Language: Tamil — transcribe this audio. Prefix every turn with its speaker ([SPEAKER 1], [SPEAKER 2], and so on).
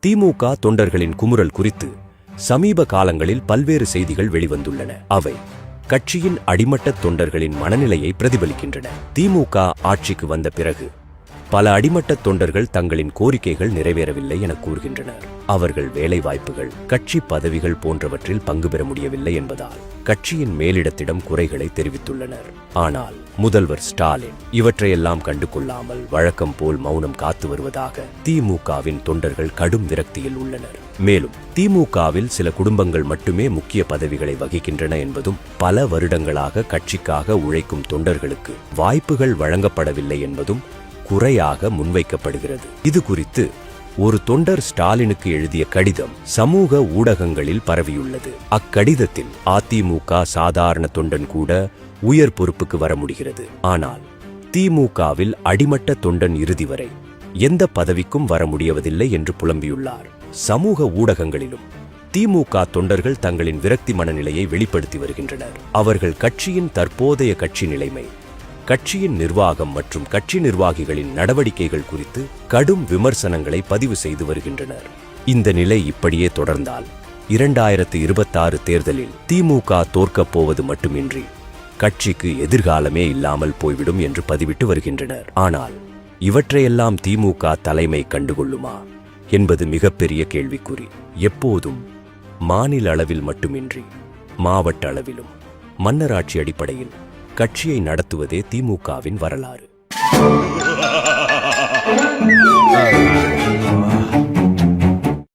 [SPEAKER 1] திமுக தொண்டர்களின் குமுறல் குறித்து சமீப காலங்களில் பல்வேறு செய்திகள் வெளிவந்துள்ளன. அவை கட்சியின் அடிமட்ட தொண்டர்களின் மனநிலையை பிரதிபலிக்கின்றன. திமுக ஆட்சிக்கு வந்த பிறகு பல அடிமட்ட தொண்டர்கள் தங்களின் கோரிக்கைகள் நிறைவேறவில்லை என கூறுகின்றனர். அவர்கள் வேலைவாய்ப்புகள், கட்சி பதவிகள் போன்றவற்றில் பங்கு பெற முடியவில்லை என்பதால் கட்சியின் மேலிடத்திடம் குறைகளை தெரிவித்துள்ளனர். ஆனால் முதல்வர் ஸ்டாலின் இவற்றையெல்லாம் கண்டு கொள்ளாமல் வழக்கம் போல் மௌனம் காத்து வருவதாக திமுகவின் தொண்டர்கள் கடும் விரக்தியில் உள்ளனர். மேலும் திமுகவில் சில குடும்பங்கள் மட்டுமே முக்கிய பதவிகளை வகிக்கின்றன என்பதும், பல வருடங்களாக கட்சிக்காக உழைக்கும் தொண்டர்களுக்கு வாய்ப்புகள் வழங்கப்படவில்லை என்பதும் குறையாக முன்வைக்கப்படுகிறது. இது குறித்து ஒரு தொண்டர் ஸ்டாலினுக்கு எழுதிய கடிதம் சமூக ஊடகங்களில் பரவியுள்ளது. அக்கடிதத்தில் அதிமுக சாதாரண தொண்டன் கூட உயர் பொறுப்புக்கு வர முடிகிறது, ஆனால் திமுகவில் அடிமட்ட தொண்டன் இறுதி வரை எந்த பதவிக்கும் வர முடியவதில்லை என்று புலம்பியுள்ளார். சமூக ஊடகங்களிலும் திமுக தொண்டர்கள் தங்களின் விரக்தி மனநிலையை வெளிப்படுத்தி வருகின்றனர். அவர்கள் கட்சியின் தற்போதைய கட்சி நிலைமை, கட்சியின் நிர்வாகம் மற்றும் கட்சி நிர்வாகிகளின் நடவடிக்கைகள் குறித்து கடும் விமர்சனங்களை பதிவு செய்து வருகின்றனர். இந்த நிலை இப்படியே தொடர்ந்தால் 2026 தேர்தலில் திமுக தோற்கப் போவது மட்டுமின்றி கட்சிக்கு எதிர்காலமே இல்லாமல் போய்விடும் என்று பதிவிட்டு வருகின்றனர். ஆனால் இவற்றையெல்லாம் திமுக தலைமை கண்டுகொள்ளுமா என்பது மிகப்பெரிய கேள்விக்குறி. எப்போதும் மாநில அளவில் மட்டுமின்றி மாவட்ட அளவிலும் மன்னராட்சி அடிப்படையில் கட்சியை நடத்துவதே திமுகவின் வரலாறு.